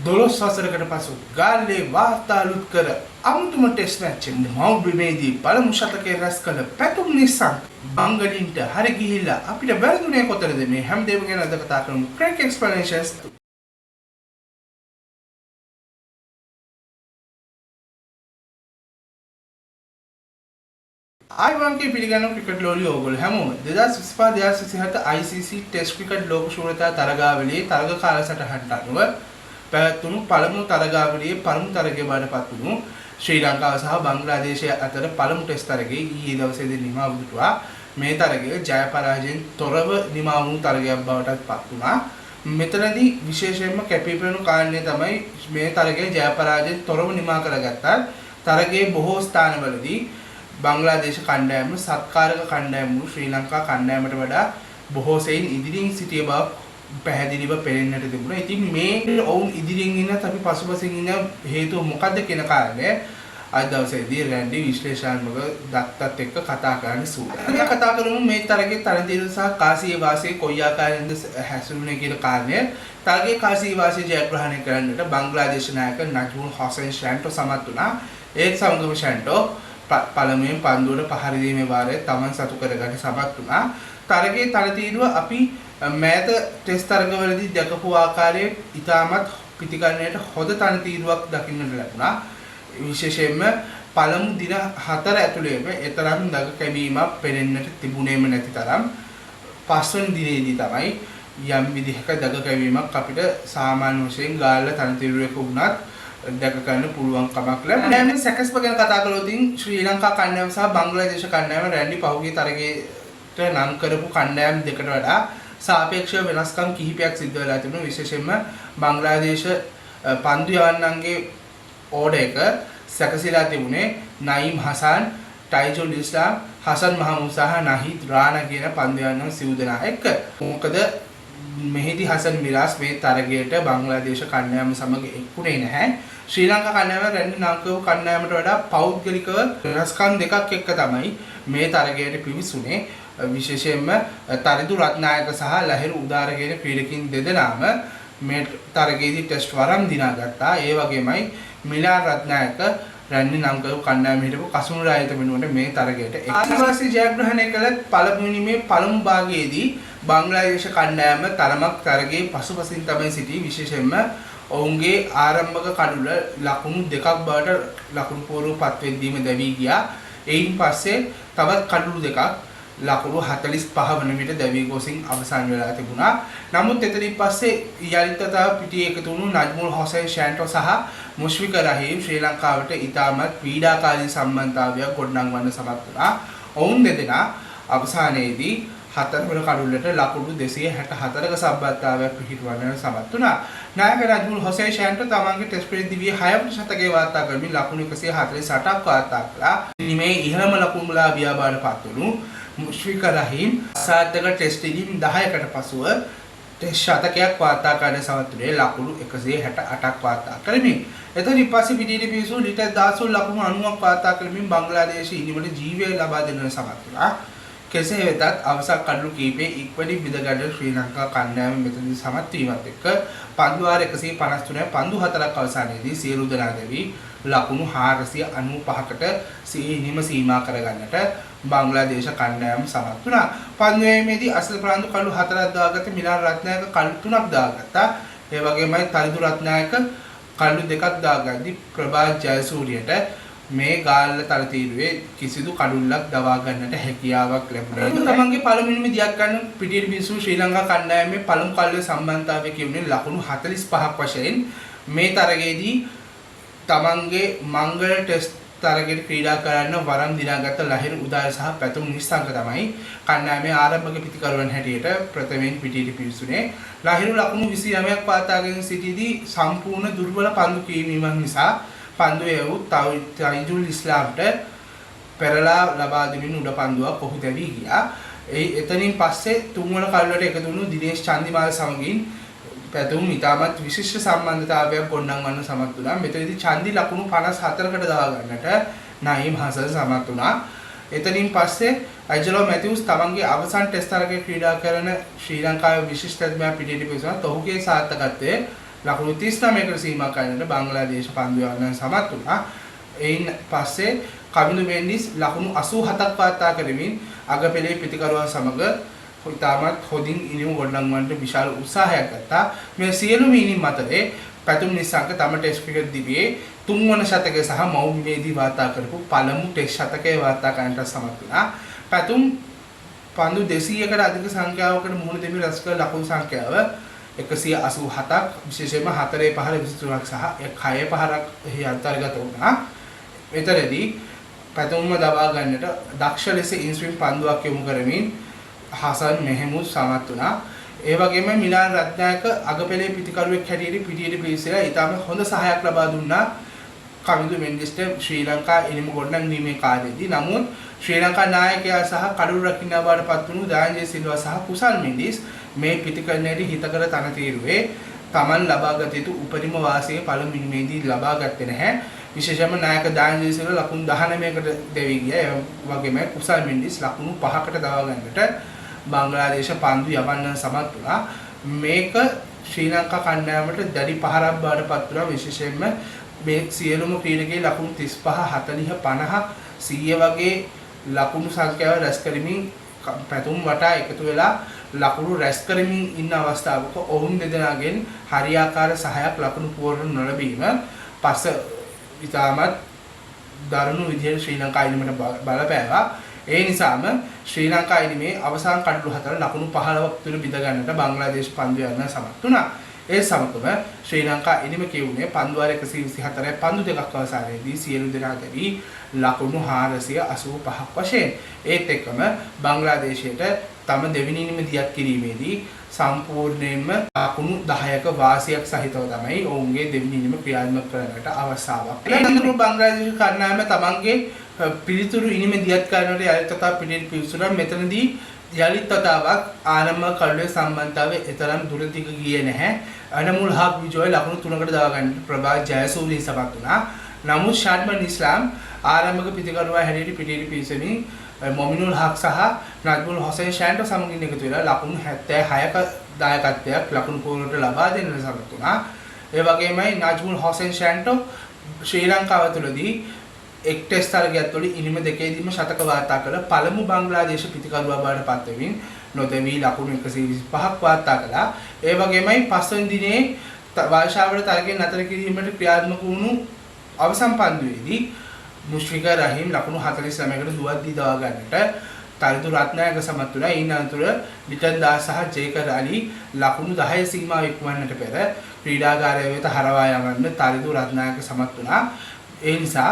12 වසරකට පසු ගාල්ලේ වාර්තා අලුත් කර අමුතුම ටෙස්ට් මැච් එක මවුබිමේදී පළමු ශතකය රැස් කළ පැතුම් නිසං බංගලින්ට හරි ගිහිල්ලා අපිට වැරදුනේ කොතනද මේ හැමදේම ගැන අද කතා කරමු. ක්‍රැක් එක්ස්ප්ලනේෂන්ස්. ආයිවන්ගේ පිළිගන්න ක්‍රිකට් ලෝලිය ඕගොල්ලෝ හැමෝම 2025-2027 ICC ටෙස්ට් ක්‍රිකට් ලෝක ශූරතා තරගාවලියේ තරග කාලසටහනට අනුව පැවැත්වුණු පළමු තරගාවලියේ පළමු තරගය බාටපත් වුණු ශ්‍රී ලංකාව සහ බංග්ලාදේශය අතර පළමු ටෙස්ට් තරගයේ ඊයේ දවසේදී නිමා වුණා. මේ තරගය ජය පරාජයෙන් තොරව නිමා වුණු තරගයක් බවට පත් වුණා. මෙතනදී විශේෂයෙන්ම කැපිපෙනුණු කාරණේ තමයි මේ තරගය ජය පරාජයෙන් තොරව නිමා කරගත්තා. තරගයේ බොහෝ ස්ථානවලදී බංග්ලාදේශ කණ්ඩායම සත්කාරක කණ්ඩායම වූ ශ්‍රී ලංකා කණ්ඩායමට වඩා බොහෝ සෙයින් ඉදිරියෙන් සිටිය බව පැහැදිලිව පෙනෙන්නට තිබුණා. ඉතින් මේ ඔවුන් ඉදිරියෙන් ඉන්නත් අපි පසුපසින් ඉන්න හේතුව මොකද්ද කියන කාරණය අද දවසේදී රැන්ඩි විශ්ලේෂණාත්මක දත්තත් එක්ක කතා කරන්න සූදානම්. අපි කතා කරමු මේ තරගයේ තරඳීරු සහ කාසියේ වාසයේ කොයි ආකාරයෙන්ද හැසිරුණේ කියන කාරණය. තරගයේ කාසියේ වාසයේ ජයග්‍රහණය කරන්නට බංග්ලාදේශ නායක නජ්මුල් හොසෙන් ෂැන්ටෝ සමත් වුණා. ඒත් සමගම ෂැන්ටෝ පළමුවෙන් පන්දුවට පහර දීමේ වාරය තමන් සතු කරගන්න සමත් වුණා. තරගයේ තරතීරුව අපි මෑත ටෙස්ට් තරගවලදී දැකපු ආකාරයේ ඉතාමත් පිටිකරණයට හොඳ තරතීරුවක් දකින්නට ලැබුණා. විශේෂයෙන්ම පළමු දින 4 ඇතුළේම එතරම් දග කැවීමක් පෙනෙන්නට තිබුණේම නැති තරම් පස්වෙනි දිනේදී තමයි යම් විදිහක දග කැවීමක් අපිට සාමාන්‍ය වශයෙන් ගාල්ල තරතීරුවක වුණත් දැක ගන්න පුළුවන් කමක් ලැබුණා. දැන් සැකස්ප ගැන කතා කළොත් ශ්‍රී ලංකා කණ්ඩායම සහ බංග්ලාදේශ කණ්ඩායම රැන්ඩි පහුගිය තරගයට නම් කරපු කණ්ඩායම් දෙකට වඩා සාපේක්ෂව වෙනස්කම් කිහිපයක් සිද්ධ වෙලා තිබුණා. විශේෂයෙන්ම බංග්ලාදේශ පන්දු යවන්නන්ගේ ඕඩර් එක සැකසීලා තිබුණේ නයිම් හසන්, ටයිජුල් ඉස්ලාම්, හසන් මහමුද් සහ නහීද් රානා කියන පන්දු යවන්නන් සිව් දෙනා එක්ක. මොකද මෙහිදී හසන් මිරාස් මේ තරගයට බංග්ලාදේශ කණ්ඩායම සමග එක්ුණේ නැහැ. ශ්‍රී ලංකා කණ්ඩායම රැන්ඩි නාකව කණ්ඩායමට වඩා පෞද්ගලිකව වෙනස්කම් දෙකක් එක්ක තමයි මේ තරගයට පිවිසුනේ. විශේෂයෙන්ම තරිදු රත්නායක සහ ලහිරු උදාර කියන ක්‍රීඩකින් දෙදෙනාම මේ තරගයේදී ටෙස්ට් වරම් දිනාගත්තා. ඒ වගේමයි මිලාන් රත්නායක රැන්ඩි නම් කරපු කණ්ඩායම හිටපු කසුණු රායත වෙනුවට මේ තරගයට ආදිවාසී ජයග්‍රහණය කළ පළමු භාගයේදී බංග්ලාදේශ කණ්ඩායම තරමක් තරගයේ පසුපසින් තමයි සිටි. විශේෂයෙන්ම ඔවුන්ගේ ආරම්භක කඩුල ලකුණු දෙකක් බවට ලකුණු පූර්වපත් වෙද්දීම දැවි ගියා. එයින් පස්සේ තවත් කඩුළු දෙකක් ලකුණු 45 වන විට දැවි ගොසින් අවසන් වෙලා තිබුණා. නමුත් එතනින් පස්සේ යලිතතාව පිටියේ එකතු වුණු නජ්මුල් හොසෙන් ෂැන්ටෝ සහ මුෂ්ෆික රහීම් ශ්‍රී ලංකාවට ඉතාමත් පීඩාකාරී සම්බන්ධතාවයක් ගොඩනංවන්න සමත් වුණා. ඔවුන් දෙදෙනා අවසානයේදී 4 වන කඩුල්ලට ලකුණු 264ක සම්බන්ධතාවයක් පිහිටුවන්න සමත් වුණා. නායක නජ්මුල් හොසෙන් ෂැන්ටෝ තමන්ගේ ටෙස්ට් පෙරදිවියේ 6 වන ශතකයේ වාර්තා කරමින් ලකුණු 148ක් වාර්තා කළා. මේ ඉහළම ලකුණුලාභියා බවට පත් වුණු මුෂ්ෆික රහීම් සාර්ථක ටෙස්ට් ඉනිම් 10කට පසුව ටෙස්ට් ශතකයක් වාර්තා කරන්න සමත් වුණේ ලකුණු 168ක් වාර්තා කරමින්. එතනින් පස්සේ පිටියේ පිසු ලිටර් 10 ලකුණු 90ක් වාර්තා කරමින් බංග්ලාදේශ ඉනිමට ජීවය ලබා දෙන්න සමත් වුණා. කෙසේ වෙතත් අවසන් කඩලු කීපේ ඉක්මනින් බිඳගන්න ශ්‍රී ලංකා කණ්ඩායම මෙතනදී සමත් වීමත් එක්ක පන්දු වාර 153 පන්දු 4ක් අවසානයේදී සියලු දෙනා දෙවි ලකුණු 495කට සීනිම සීමා කරගන්නට බංග්ලාදේශ කණ්ඩායම සමත් වුණා. පන්දුවේමේදී අසල ප්‍රාන්දු කඩලු 4ක් දාගත්ත මිලාන් රත්නායක කඩලු 3ක් දාගත්තා. ඒ වගේමයි තරිදු රත්නායක කඩලු 2ක් දාගද්දී ප්‍රභා ජයසූරියට මේ ගාල්ල තරතීරුවේ කිසිදු කඩුල්ලක් දවා ගන්නට හැකියාවක් ලැබුණේ නැහැ. තමන්ගේ පළමුවෙනිම දියක් ගන්න පිටියේ බිසු ශ්‍රී ලංකා කණ්ඩායමේ පළමු කල්ලේ සම්බන්ධතාවය කියුනේ ලකුණු 45ක් වශයෙන් මේ තරගයේදී තමන්ගේ මංගල ටෙස්ට් තරගයට ක්‍රීඩා කරන්න වරම් දිනාගත්ත ලහිරු උදාර සහ පැතුම් නිස්සංක තමයි කණ්ඩායමේ ආරම්භක පිටිකරුවන් හැටියට ප්‍රථමයෙන් පිටියට පිවිසුනේ. ලහිරු ලකුණු 29ක් පාතාගෙන සිටීදී සම්පූර්ණ දුර්වල පන්දු කීමීමක් නිසා පන්දුවේ වූ ටයිජුල් ඉස්ලාම්ට පෙරලා ලබා දෙමින් උඩ පන්දුවක් ඔහු දැවි ගියා. එතනින් පස්සේ තුන්වන කල්ලට එකතු වුණු දිනේෂ් චන්දිමාල් සමගින් පැතුම් ඉතාමත් විශිෂ්ට සම්බන්ධතාවයක් ගොඩනංවන්න සමත් වුණා. මෙතනදී චන්දි ලකුණු 54කට දවා ගන්නට නයිම් හසන් සමත් වුණා. එතනින් පස්සේ අයිජලෝ මැතිව්ස් තමන්ගේ අවසන් ටෙස්ට් තරගයේ ක්‍රීඩා කරන ශ්‍රී ලංකාවේ විශිෂ්ටත්වයක් පිටියට පිවිසුණා. ඔහුගේ සාර්ථකත්වය ලකුණු 39කට සීමා කරන්නට බංග්ලාදේශ පන්දු යවන්න සමත් වුණා. එයින් පස්සේ කමිනු මෙන්ඩිස් ලකුණු 87ක් වාර්තා කරමින් අගපෙළේ පිටිකරුවන් සමග ඉතාමත් හොඳින් ඉනිමු ගොඩනංවන්නට විශාල උත්සාහයක් ගත්තා. මේ සියලුම ඉනිම් අතරේ පැතුම් නිසංක තම ටෙස්ට් ක්‍රිකට් දිවියේ 3 වන ශතකය සහ මවුම්මේදී වාර්තා කරපු පළමු ටෙස්ට් ශතකය වාර්තා කරන්නට සමත් වුණා. පැතුම් පන්දු 200කට අධික සංඛ්‍යාවකට මුහුණ දෙමින් රැස් කළ ලකුණු සංඛ්‍යාව 187ක්, විශේෂයෙන්ම 4 පහර 23ක් සහ 6 පහරක් එහි අන්තර්ගත වුණා. මෙතරදී පැතුම්ම දබා ගන්නට දක්ෂ ලෙස ඉන්ස්විම් පන්දුවක් යොමු කරමින් හසන් මෙහෙමුද් සමත් වුණා. ඒ වගේම මිලාන් රත්නායක අගපෙළේ පිටිකරුවෙක් හැටියට පිටියට පිවිසලා ඉතාම හොඳ සහායක් ලබා දුන්නා කමිනු මෙන්ඩිස්ට ශ්‍රී ලංකා එළිම ගොඩනැංවීමේ කාර්යයේදී. නමුත් ශ්‍රී ලංකා නායකයා සහ කඩුළු රකින්නා බවට පත් වුණු දානජය සිල්වා සහ කුසල් මෙන්ඩිස් මේ පිටිකරණයේදී හිතකර තනතිරුවේ තමන් ලබාගත යුතු උපරිම වාසිය පළමු ඉනිමේදී ලබා ගත්තේ නැහැ. විශේෂයෙන්ම නායක දානජය සිල්වා ලකුණු 19කට දෙවි ගියා. ඒ වගේම කුසල් මෙන්ඩිස් ලකුණු 5කට දවා ගන්නට බංග්ලාදේශ පන්දු යවන්න සමත් වුණා. මේක ශ්‍රී ලංකා කණ්ඩායමට දැඩි පහරක් බවට පත් වුණා. විශේෂයෙන්ම මේ සියලුම ක්‍රීඩකයන් ලකුණු 35 40 50 100 වගේ ලකුණු සංඛ්‍යාව රැස් කරමින් පැතුම් වටා එකතු වෙලා ලකුණු රැස් කරමින් ඉන්න අවස්ථාවක ඔවුන් දෙදෙනාගෙන් හරියාකාර සහායක් ලකුණු පුවරන නොලැබීම පස්ස ඉතාමත් දරුණු විදිහට ශ්‍රී ලංකා ඉනිමට බලපෑවා. ඒ නිසාම ශ්‍රී ලංකා ඉනිමේ අවසාන කඩලු 4 ලකුණු 15ක් තුර බිඳ ගන්නට බංග්ලාදේශ පන්දු යවන්න සමත් වුණා. ඒ සමගම ශ්‍රී ලංකා ඉනිම කියුනේ පන්දු වාර 124 පන්දු දෙකක් අවසානයේදී සියලු දෙනා ගැවි ලකුණු 485ක් වශයෙන්. ඒත් එක්කම බංග්ලාදේශයට තම දෙවෙනි ඉනිම දියත් කිරීමේදී සම්පූර්ණයෙන්ම ලකුණු 10ක වාසියක් සහිතව තමයි ඔවුන්ගේ දෙවෙනි ඉනිම ක්‍රියාත්මක කරන්නට අවස්ථාවක්. ඊළඟට බංග්ලාදේශ කණ්ඩායම තමන්ගේ පිළිතුරු ඉනිම දියත් කරනට යලිත් තතාවක් පිටින් පිවිසුණා. මෙතනදී යලිත් තතාවක් ආරම්භ කඩුවේ සම්බන්ධතාවය එතරම් දුරදිග ගියේ නැහැ. අනමුල් හක් විජෝය ලකුණු 3කට දවා ගන්නට ප්‍රභා ජයසූරිය සමත් වුණා. නමුත් ෂාඩ්මන් ඉස්ලාම් ආරම්භක පිටිකරුවා හැටියට පිටින් පිවිසෙමින් මොමිනුල් හක් සහ නජ්මුල් හොසේන් ෂෑන්ටෝ සමගින් එකතු වෙලා ලකුණු 76ක දායකත්වයක් ලකුණු පුවරට ලබා දෙන්නට සමත් වුණා. ඒ වගේමයි නජ්මුල් හොසේන් ෂෑන්ටෝ ශ්‍රී ලංකාව තුළදී එක් ටෙස්ට් තරගයක් තුළ ඉනිම දෙකේදීම ශතක වාර්තා කළ පළමු බංග්ලාදේශ පිටිකරුවා බවට පත් වෙමින් නොදැවී ලකුණු 125ක් වාර්තා කළා. ඒ වගේමයි පස්වෙනි දිනේ වර්ෂාවට තරගයෙන් නතර කිරීමට ක්‍රියාත්මක වුණු අවසන් පන්දුවේදී මුෂ්ෆික රහීම් ලකුණු 49කට දුවද්දී දවා ගන්නට තරිදු රත්නායක සමත් වුණා. ඊන අතර ලිටන් දාස් සහ ජේකර් අලි ලකුණු 10 සීමාව ඉක්මවන්නට පෙර ක්‍රීඩාගාරය වෙත හරවා යවන්න තරිදු රත්නායක සමත් වුණා. ඒ නිසා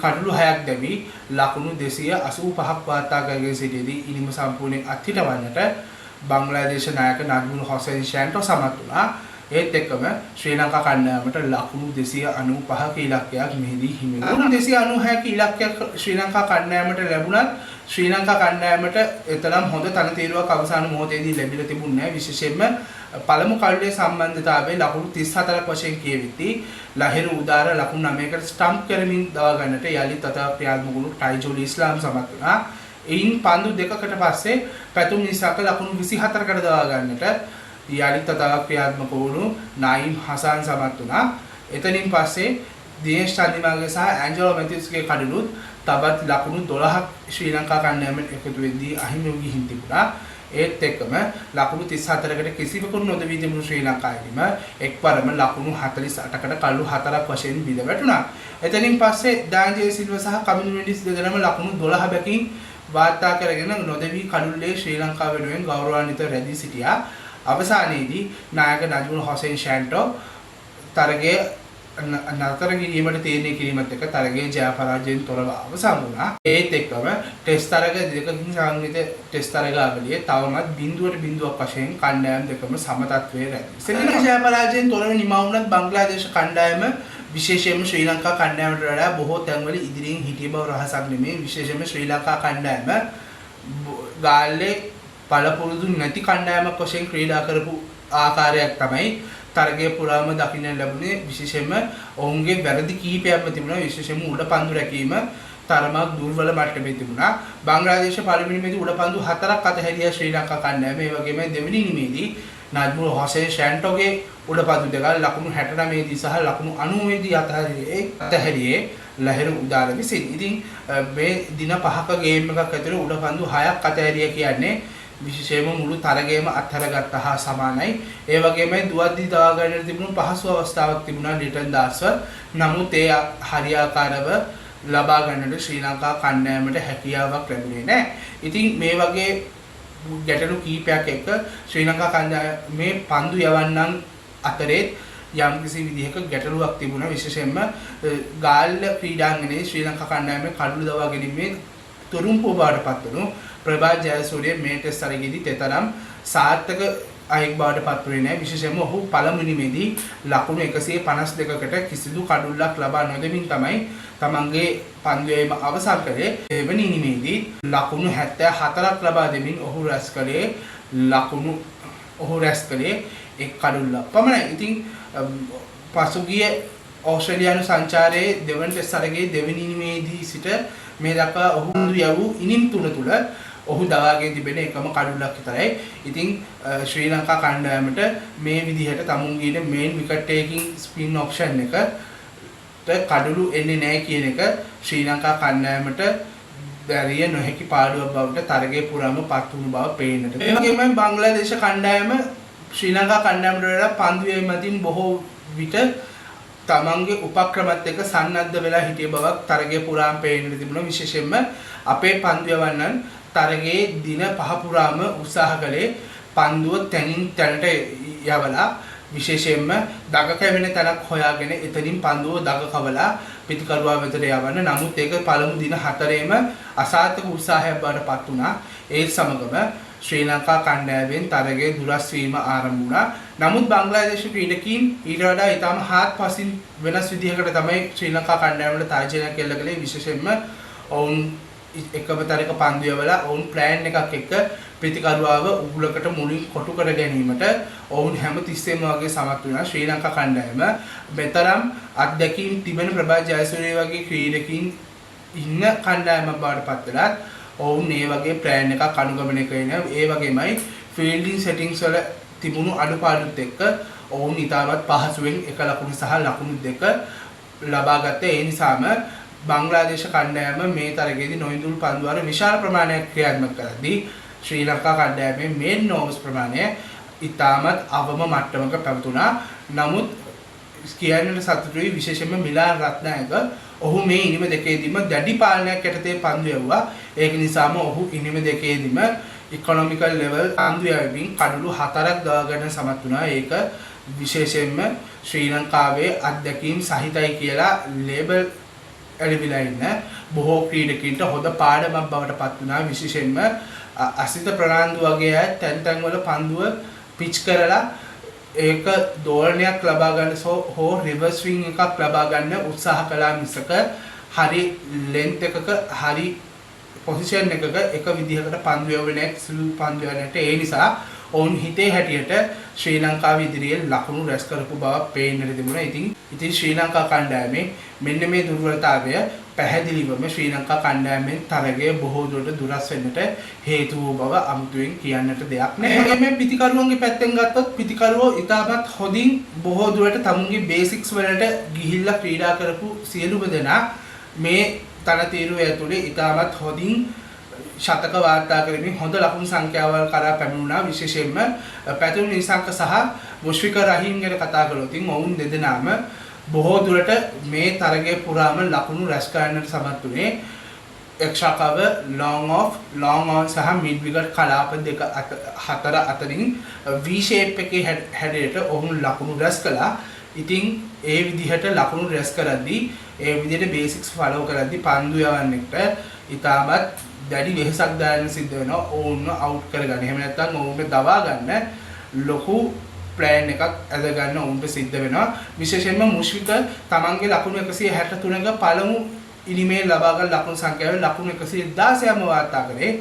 කඩලු 6ක් දැවි ලකුණු 285ක් වාර්තා කරගෙන සිටියේදී ඉනිම සම්පූර්ණයෙන් අත්හිටවන්නට බංග්ලාදේශ නායක නජ්මුල් හොසේන් ෂෑන්ටෝ සමත් වුණා. ඒත් එක්කම ශ්‍රී ලංකා කණ්ඩායමට ලකුණු 295ක ඉලක්කයක් මෙහිදී හිමි වුණා. ලකුණු 296ක ඉලක්කයක් ශ්‍රී ලංකා කණ්ඩායමට ලැබුණත් ශ්‍රී ලංකා කණ්ඩායමට එතරම් හොඳ තනතිරුවක් අවසාන මොහොතේදී ලැබිලා තිබුණේ නැහැ. විශේෂයෙන්ම පළමු කඩුවේ සම්බන්ධතාවයේ ලකුණු 34ක් වශයෙන් කියවෙද්දී ලහිරු උදාර ලකුණු 9කට ස්ටම්ප් කරමින් දවා ගන්නට යලි තතාව ක්‍රියාත්මක වුණු ටයිජෝලි ඉස්ලාම් සමත් වුණා. එයින් පන්දු දෙකකට පස්සේ පැතුම් නිසාක ලකුණු 24කට දවා ගන්නට යලිත් තතාවක් ක්‍රියාත්මක වුණු නයිම් හසන් සමත් වුණා. එතනින් පස්සේ දිනේෂ් චන්දිමාගේ සහ ඇන්ජලෝ මැතිව්ස්ගේ කඩලුත් තවත් ලකුණු 12ක් ශ්‍රී ලංකා කණ්ඩායමට එකතු වෙද්දී අහිමි වී ගිහින් තිබුණා. ඒත් එක්කම ලකුණු 34කට කිසිවකුත් නොදවී තිබුණු ශ්‍රී ලංකාවේදීම එක්වරම ලකුණු 48කට කළු 4ක් වශයෙන් බිඳ වැටුණා. එතනින් පස්සේ දානජය සිල්වා සහ කමිනු මෙන්ඩිස් දෙදෙනාම ලකුණු 12 බැකින් වාර්තා කරගෙන නොදවී කඩුල්ලේ ශ්‍රී ලංකාව වෙනුවෙන් ගෞරවාන්විත රැඳී සිටියා. අවසානයේදී නායක නජ්මුල් හොසේන් ෂෑන්ටෝ තරගයේ නතර කිරීමට තීරණය කිරීමත් එක්ක තරගයේ ජය පරාජයෙන් තොරව අවසන් වුණා. ඒත් එක්කම ටෙස්ට් තරග දෙකකින් සංගීත ටෙස්ට් තරගාවලියේ තවමත් බිඳුවට බිඳුවක් වශයෙන් කණ්ඩායම් දෙකම සම තත්වයේ රැඳී. සෙනෙහි ජය පරාජයෙන් තොරව නිමා වුණත් බංග්ලාදේශ කණ්ඩායම විශේෂයෙන්ම ශ්‍රී ලංකා කණ්ඩායමට වඩා බොහෝ තැන්වල ඉදිරියෙන් හිටිය බව රහසක් නෙමෙයි. විශේෂයෙන්ම ශ්‍රී ලංකා කණ්ඩායම ගාල්ලේ පළපුරුදු නැති කණ්ඩායමක් වශයෙන් ක්‍රීඩා කරපු ආකාරයක් තමයි තරගය පුරාම දකින්න ලැබුණේ. විශේෂයෙන්ම ඔවුන්ගේ වැරදි කීපයක්ම තිබුණා. විශේෂයෙන්ම උඩ පන්දු රැකීම තරමක් දුර්වල මට්ටමේ තිබුණා. බංග්ලාදේශ පළවෙනිමේදී උඩ පන්දු 4ක් අතහැරියා ශ්‍රී ලංකා කණ්ඩායම. ඒ වගේම දෙවෙනි ඉනිමේදී නජ්මුල් හොසෙන් ෂැන්ටෝගේ උඩපදු දෙක ලකුණු 69 දී සහ ලකුණු 90 දී අතහැරියේ ලහිරු උදාර විසින්. ඉතින් මේ දින 5ක ගේම් එකක් ඇතුළේ උඩපන්දු 6ක් අතහැරිය කියන්නේ විශේෂයෙන්ම මුළු තරගයම අත්හැරගත්තා හා සමානයි. ඒ වගේමයි දුවද්දී දවා ගන්නට තිබුණු පහසු අවස්ථාවක් තිබුණා ලිටන් දාස්ව. නමුත් ඒ හරියාකාරව ලබා ගන්නට ශ්‍රී ලංකා කණ්ඩායමට හැකියාවක් ලැබුණේ නැහැ. ඉතින් මේ වගේ ගැටලු කීපයක් එක්ක ශ්‍රී ලංකා කණ්ඩායමේ පන්දු යවන්නන් අතරේ යම් කිසි විදිහක ගැටලුවක් තිබුණා. විශේෂයෙන්ම ගාල්ල ක්‍රීඩාංගණයේ ශ්‍රී ලංකා කණ්ඩායමේ කඩළු දවා ගැනීමේ තුරුම්පුව බවට පත් වුණු ප්‍රභා ජයසූරිය මේ ටෙස්ට් තරගයේදී තෙතරම් සාර්ථක අයෙක් බවට පත් වුණේ නැහැ. විශේෂයෙන්ම ඔහු පළමු ඉනිමේදී ලකුණු 152කට කිසිදු කඩුල්ලක් ලබා නොදෙමින් තමයි තමන්ගේ පන්දු යැවීම අවසන් කළේ. එවැනි ඉනිමේදී ලකුණු 74ක් ලබා දෙමින් ඔහු රැස් කළේ එක් කඩුල්ලක් පමණයි. ඉතින් පසුගිය ඕස්ට්‍රේලියානු සංචාරයේ දෙවන ටෙස්ට් තරගයේ දෙවෙනි ඉනිමේදී සිට මේ දක්වා ඔහු යවූ ඉනිම් 3 තුල ඔහු දවාගෙන තිබෙන එකම කඩුල්ලක් විතරයි. ඉතින් ශ්‍රී ලංකා කණ්ඩායමට මේ විදිහට තමුන්ගේ මේන් විකට් ටේකින් ස්පින් ඔප්ෂන් එකට කඩුළු එන්නේ නැහැ කියන එක ශ්‍රී ලංකා කණ්ඩායමට දැරිය නොහැකි පාඩුවක් බවට තරගයේ පුරාම පත් වුණු බව පේන්නට. ඒ වගේම බංග්ලාදේශ කණ්ඩායම ශ්‍රී ලංකා කණ්ඩායමට වඩා පන්දු යැවීමකින් බොහෝ විට තමන්ගේ උපක්‍රමත් එක්ක සන්නද්ධ වෙලා හිටිය බවක් තරගයේ පුරාම පේන්නට තිබුණා. විශේෂයෙන්ම අපේ පන්දු යවන්නන් තරගයේ දින 5 පුරාම උත්සාහ කළේ පන්දුව තැනින් තැනට යවලා විශේෂයෙන්ම දග කැවෙන තැනක් හොයාගෙන එතනින් පන්දුව දග කවලා පිටිකරුවා වෙතට යවන්න. නමුත් ඒක පළමු දින 4ේම අසාර්ථක උත්සාහයක් බවට පත් වුණා. ඒ සමගම ශ්‍රී ලංකා කණ්ඩායමෙන් තරගයේ දුරස් වීම ආරම්භ වුණා. නමුත් බංග්ලාදේශ ක්‍රීඩකීන් ඊට වඩා ඊටම හාත්පසින් වෙනස් විදිහකට තමයි ශ්‍රී ලංකා කණ්ඩායමට තර්ජනයක් එල්ල කළේ. විශේෂයෙන්ම ඔවුන් එකම තරක පන්දු යවලා ඔවුන් ප්ලෑන් එකක් එක්ක ප්‍රතිකරුවාව උගුලකට මුලින් කොටු කර ගැනීමට ඔවුන් හැම තිස්සෙම වගේ සමත් වුණා. ශ්‍රී ලංකා කණ්ඩායම මෙතරම් අත්දැකීම් තිබෙන ප්‍රභා ජයසූරිය වගේ ක්‍රීඩකීන් ඉන්න කණ්ඩායමක් බවට පත් වෙලා ඔවුන් මේ වගේ ප්ලෑන් එකක් අනුගමනය කරනවා. ඒ වගේමයි ෆීල්ඩින් සෙටින්ග්ස් වල තිබුණු අඩුපාඩුත් එක්ක ඔවුන් ඉතාමත් පහසුවෙන් එක ලකුණු සහ ලකුණු දෙක ලබා ගත්තා. ඒ නිසාම බංග්ලාදේශ කණ්ඩායම මේ තරගයේදී නොඉඳුල් පන්දු වල විශාල ප්‍රමාණයක් ක්‍රියාත්මක කරද්දී ශ්‍රී ලංකා කණ්ඩායමේ මේන් නෝවස් ප්‍රමාණය ඉතාමත් අවම මට්ටමක පැවතුණා. නමුත් කියන්නට සතුටුයි විශේෂයෙන්ම මිලාන් රත්නායක ඔහු මේ ඉනිම දෙකේදීම දැඩි පාලනයක් යටතේ පන්දු යවුවා. ඒක නිසාම ඔහු ඉනිම දෙකේදීම ඉකොනොමිකල් ලෙවල් පන්දු යැවීමෙන් කඩළු 4ක් දවා ගන්න සමත් වුණා. ඒක විශේෂයෙන්ම ශ්‍රී ලංකාවේ අත්දැකීම් සහිතයි කියලා ලේබල් එළිවිලා ඉන්න බොහෝ ක්‍රීඩකීන්ට හොඳ පාඩමක් බවට පත් වුණා. විශේෂයෙන්ම අසිත ප්‍රනාන්දු වගේ අය තැන් වල පන්දුව පිච් කරලා ඒක දෝලනයක් ලබා ගන්න හෝ රිවර්ස් ස්විං එකක් ලබා ගන්න උත්සාහ කළා මිසක හරි ලෙන්ත් එකක හරි පොසිෂන් එකක එක විදිහකට පන්දු යවන්නේ සුළු පන්දු යන්නට. ඒ නිසා ඔවුන් හිතේ හැටියට ශ්‍රී ලංකාව ඉදිරියේ ලකුණු රැස් කරපු බව පේන්නට තිබුණා. ඉතින් ශ්‍රී ලංකා කණ්ඩායමේ මෙන්න මේ දුර්වලතාවය පැහැදිලිවම ශ්‍රී ලංකා කණ්ඩායමෙන් තරගය බොහෝ දුරට දුරස් වෙන්නට හේතු වූ බව අමුතුවෙන් කියන්නට දෙයක් නැහැ. මේ පිටිකරුවන්ගේ පැත්තෙන් ගත්තොත් පිටිකරුවෝ ඉතාමත් හොඳින් බොහෝ දුරට තමුන්ගේ බේසික්ස් වලට ගිහිල්ලා ක්‍රීඩා කරපු සියලුම දෙනා මේ තනතිරුව ඇතුලේ ඉතාමත් හොඳින් ශතක වාර්තා කරමින් හොඳ ලකුණු සංඛ්‍යාවල් කරා පැමිණුණා. විශේෂයෙන්ම පැතුම් නිසංක සහ මුෂ්ෆික රහීම් ගැන කතා කළොත් ඔවුන් දෙදෙනාම බොහෝ දුරට මේ තරගයේ පුරාම ලකුණු රැස් කරන්නට සමත් වුණේ. Extra cover, long off, long on සහ මිඩ් විකට් කලාප දෙක හතර අතරින් V shape එකේ හැඩයට ඔවුන් ලකුණු රැස් කළා. ඉතින් ඒ විදිහට ලකුණු රැස් කරද්දී ඒ විදිහට බේසික්ස් ෆලෝ කරද්දී පන්දු යවන්නෙක්ට ඉතාමත් දැඩි වෙහසක් දාන්න සිද්ධ වෙනවා. ඔවුන්ව අවුට් කරගන්න. එහෙම නැත්නම් ඔවුන්ව දවා ගන්න ලොකු ප්ලෑන් එකක් ඇද ගන්න ඔවුන්ට සිද්ධ වෙනවා. විශේෂයෙන්ම මුෂ්ෆික තමන්ගේ ලකුණු 163ක පළමු ඉනිමේ ලබාගත් ලකුණු සංඛ්‍යාවේ ලකුණු 116ම වාර්තා කරේ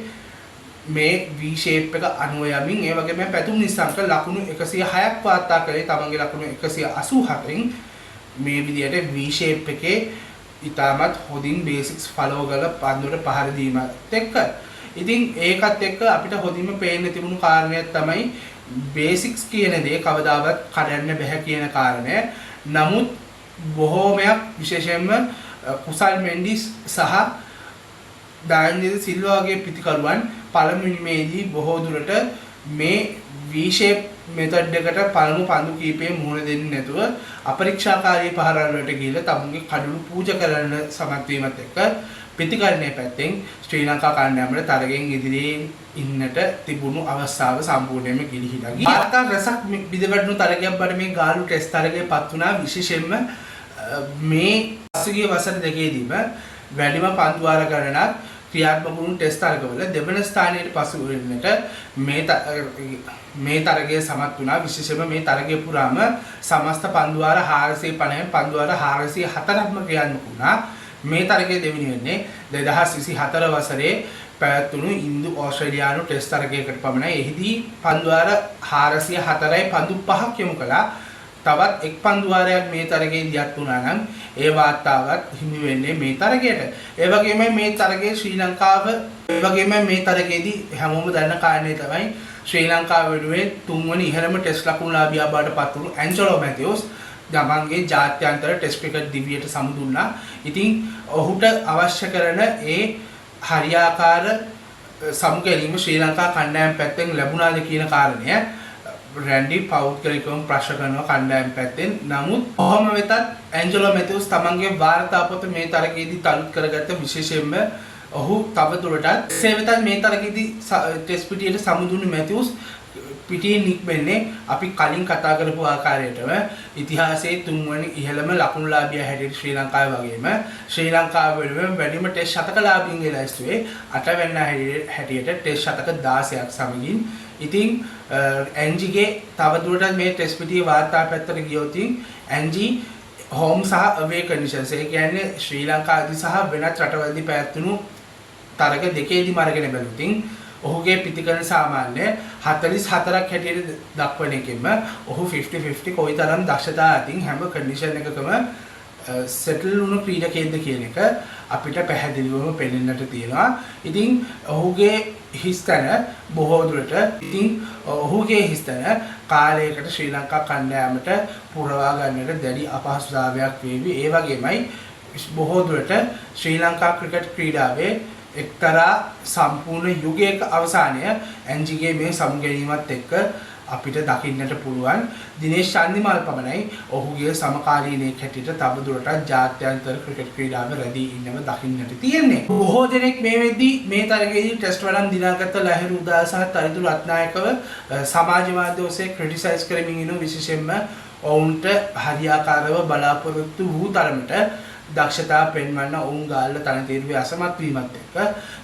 මේ V shape එක අනුව යමින්. ඒ වගේම පැතුම් නිසංක ලකුණු 106ක් වාර්තා කරේ තමන්ගේ ලකුණු 184න්. මේ විදිහට V shape එකේ ඉතාමත් හොඳින් බේසික්ස් ෆලෝ කරලා පන්දුවට පහර දීමත් එක්ක ඉතින් ඒකත් එක්ක අපිට හොඳින්ම පේන්න තිබුණු කාරණයක් තමයි බේසික්ස් කියන දේ කවදාවත් කඩන්න බෑ කියන කාරණය. නමුත් බොහෝමයක් විශේෂයෙන්ම කුසල් මෙන්ඩිස් සහ දාන්ජිත සිල්වා වගේ පිතිකරුවන් පළමු ඉනිමේදී බොහෝ දුරට මේ V shape method එකට පළමු පන්දු කීපේ මුහුණ දෙන්නේ නැතුව අපරීක්ෂාකාරී පහරවල් වලට ගිහිල්ලා තමුන්ගේ කඩළු පූජා කරන්න සමත් වීමත් එක්ක ප්‍රතිකරණයේ පැත්තෙන් ශ්‍රී ලංකා කණ්ඩායමට තරගෙන් ඉදිරියෙන් ඉන්නට තිබුණු අවස්ථාව සම්පූර්ණයෙන්ම ගිලිහිලා ගියා. වාර්තා රසක් බිඳවැටුණු තරගයක් බඩ මේ ගාලු ටෙස්ට් තරගයේ පත් වුණා. විශේෂයෙන්ම මේ පසුගිය වසර දෙකේදීම වැඩිම පන්දු වාර ගණනක් ක්‍රියාත්මක වුණු ටෙස්ට් තරගවල දෙවන ස්ථානයට පසු වෙන්නට මේ තරගයේ සමත් වුණා. විශේෂයෙන්ම මේ තරගය පුරාම සමස්ත පන්දු වාර 450න් පන්දු වාර 404ක්ම ක්‍රියාත්මක වුණා. මේ තරගයේ දෙවෙනි වෙන්නේ 2024 වසරේ පැවැත්වුණු ඉන්දු ඕස්ට්‍රේලියානු ටෙස්ට් තරගයකට පමණයි. එහිදී පන්දු වාර 404යි පන්දු 5ක් යොමු කළා. තවත් එක් පන්දු වාරයක් මේ තරගයෙන් දියත් වුණා නම් ඒ වාර්තාවත් හිමි වෙන්නේ මේ තරගයට. ඒ වගේම මේ තරගයේ ශ්‍රී ලංකාව මේ තරගයේදී හැමෝම දන්න කාරණේ තමයි ශ්‍රී ලංකාව වෙනුවෙන් තුන්වෙනි ඉහළම ටෙස්ට් ලකුණුලාභියා බවට පත් වුණු ඇන්ජලෝ මැතිව්ස් තමන්ගේ ජාත්‍යන්තර ටෙස්ට් ක්‍රිකට් දිවියට සමුදුන්නා. ඉතින් ඔහුට අවශ්‍ය කරන ඒ හරියාකාර සමුගැනීම ශ්‍රී ලංකා කණ්ඩායම් පැත්තෙන් ලැබුණාද කියන කාරණය රැන්ඩි පෞද්ගලිකවම ප්‍රශ්න කරනවා කණ්ඩායම් පැත්තෙන්. නමුත් කොහොම වෙතත් ඇන්ජලෝ මැතිව්ස් තමන්ගේ වාර්තා පොත මේ තරගයේදී තලුත් කරගත්ත. විශේෂයෙන්ම ඔහු තවදුරටත් සේවතත් මේ තරගයේදී ටෙස්ට් පිටියට සමුදුණු මැතිව්ස් පිටියෙන් නික්මෙන්නේ අපි කලින් කතා කරපු ආකාරයටම ඉතිහාසයේ තුන්වෙනි ඉහළම ලකුණුලාභියා හැටියට ශ්‍රී ලංකාවේ වගේම ශ්‍රී ලංකාව වෙනුවෙන් වැඩිම ටෙස්ට් ශතකලාභීන්ගේ ලැයිස්තුවේ 8 වෙනි හැටියට ටෙස්ට් ශතක 16ක් සමගින්. ඉතින් එන්ජිගේ තවදුරටත් මේ ටෙස්ට් පිටියේ වාර්තා පැත්තට ගියොත් එන්ජි හෝම් සහ අවේ කන්ඩිෂන්ස් ඒ කියන්නේ ශ්‍රී ලංකාවේදී සහ වෙනත් රටවල්දී පැවැත්වුණු තරග දෙකේදීම අරගෙන බැලුවොත් ඔහුගේ පිතිකරණ සාමාන්‍ය 44ක් හැටියට දක්වන එකෙන්ම ඔහු 50-50 කොයිතරම් දක්ෂතා අතින් හැම කන්ඩිෂන් එකකම සෙටල් වුණු ක්‍රීඩකයෙක්ද කියන එක අපිට පැහැදිලිවම පෙනෙන්නට තියෙනවා. ඉතින් ඔහුගේ හිස්තැන බොහෝ දුරට ඔහුගේ හිස්තැන කාලයකට ශ්‍රී ලංකා කණ්ඩායමට පුරවා ගන්නට දැඩි අපහසුතාවයක් වේවි. ඒ වගේමයි බොහෝ දුරට ශ්‍රී ලංකා ක්‍රිකට් ක්‍රීඩාවේ එක්තරා සම්පූර්ණ යුගයක අවසානය එන්ජිගේ මේ සමුගැනීමත් එක්ක අපිට දකින්නට පුළුවන්. දිනේෂ් චන්දිමාල් පමණයි ඔහුගේ සමකාලීනයෙක් හැටියට තවදුරටත් ජාත්‍යන්තර ක්‍රිකට් ක්‍රීඩාව රැඳී ඉන්නව දකින්නට තියෙන්නේ. බොහෝ දෙනෙක් මේ වෙද්දී මේ තරගයේදී ටෙස්ට් වලන් දිනාගත්ත ලහිරු උදාල සහ තරිදු රත්නායකව සමාජ මාධ්‍ය ඔස්සේ ක්‍රිටිසයිස් කරමින් ඉන්න. විශේෂයෙන්ම ඔවුන්ට හරියාකාරව බලාපොරොත්තු වූ තරමට දක්ෂතා පෙන්වන්න ඔවුන් ගාල්ල තනතිරුවේ අසමත් වීමත් එක්ක.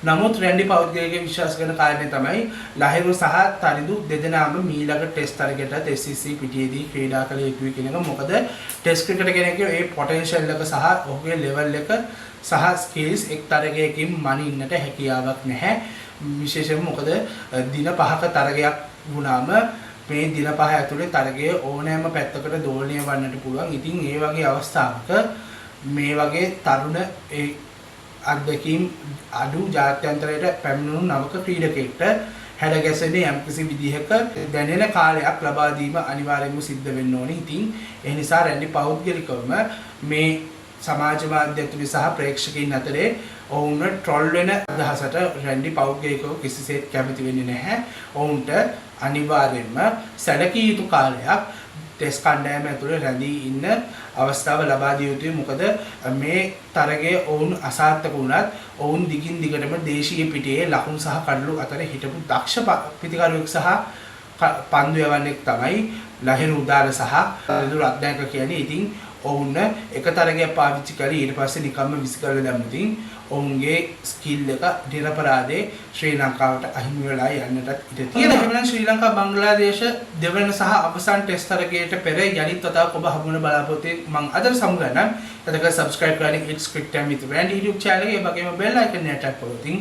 නමුත් රැන්ඩි පෞද්ගලිකව විශ්වාස කරන කාරණේ තමයි ලහිරු සහ තරිදු දෙදෙනාම මීළඟ ටෙස්ට් තරගයට SEC පිටියේදී ක්‍රීඩා කළ යුතුයි කියන එක. මොකද ටෙස්ට් ක්‍රිකට් කෙනෙක්ගේ ඒ පොටෙන්ෂල් එක සහ ඔහුගේ ලෙවල් එක සහ ස්කිල්ස් එක් තරගයකින් මනින්නට හැකියාවක් නැහැ. විශේෂයෙන්ම මොකද දින 5ක තරගයක් වුණාම මේ දින 5 ඇතුලේ තරගයේ ඕනෑම පැත්තකට දෝලණය වන්නට පුළුවන්. ඉතින් ඒ වගේ අවස්ථාවක මේ වගේ තරුණ අත්දැකීම් අඩු ජාත්‍යන්තරයට පැමිණුණු නවක ක්‍රීඩකයෙක්ට හැඩගැසෙන්නේ යම්කිසි විදිහක දැනෙන කාලයක් ලබා දීම අනිවාර්යයෙන්ම සිද්ධ වෙන්න ඕනේ. ඉතින් ඒ නිසා රැන්ඩි පෞද්ගලිකවම මේ සමාජ මාධ්‍ය ඇතුළේ සහ ප්‍රේක්ෂකයන් අතරේ ඔවුන් ට්‍රොල් වෙන අදහසට රැන්ඩි පෞද්ගලිකව කිසිසේත් කැමති වෙන්නේ නැහැ. ඔවුන්ට අනිවාර්යයෙන්ම සැලකිය යුතු කාලයක් ටෙස්ට් කණ්ඩායම ඇතුළේ රැඳී ඉන්න අවස්ථාව ලබා දිය යුතුයි. මොකද මේ තරගයේ ඔවුන් අසාර්ථක වුණත් ඔවුන් දිගින් දිගටම දේශීය පිටියේ ලකුණු සහ කඩලු අතර හිටපු දක්ෂ පිතිකරුවෙක් සහ පන්දු යවන්නෙක් තමයි ලහිරු උදාල සහ තරිදු රත්නායක කියන්නේ. ඉතින් ඔවුන් එක තරගයක් පාවිච්චි කරලා ඊට පස්සේ නිකම්ම විසිකරලා දැම්මුතින් ඔවුන්ගේ ස්කිල් එක නිරපරාදේ ශ්‍රී ලංකාවට අහිමි වෙලා යන්නටත් ඉඩ තියෙනවා. එහෙනම් ශ්‍රී ලංකා බංග්ලාදේශ දෙවන සහ අවසන් ටෙස්ට් තරගයට පෙර යලිත් වතාවක් ඔබ හමුවන බලාපොරොත්තු මම අද සමුගන්නම්. එතකොට subscribe කරන්න It's Cricket Time with Randy YouTube channel එක. ඒ වගේම bell icon එක tap කරොතින්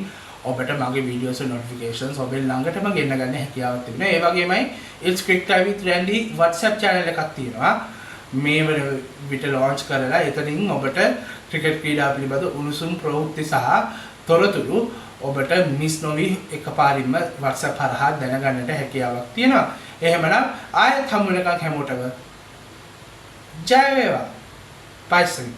ඔබට මගේ videos notifications ඔබේ ළඟටම ගෙන්න ගන්න හැකියාවක් තිබෙනවා. ඒ වගේමයි It's Cricket Time with Randy WhatsApp channel එකක් තියෙනවා. මේ වන විට launch කරලා එතනින් ඔබට ක්‍රිකට් ක්‍රීඩා පිළිබඳ උණුසුම් ප්‍රවෘත්ති සහ තොරතුරු ඔබට මිස් නොවි එකපාරින්ම WhatsApp හරහා දැනගන්නට හැකියාවක් තියෙනවා. එහෙමනම් ආයෙත් හමු වෙනකන් හැමෝටම ජය වේවා. පයිසරි.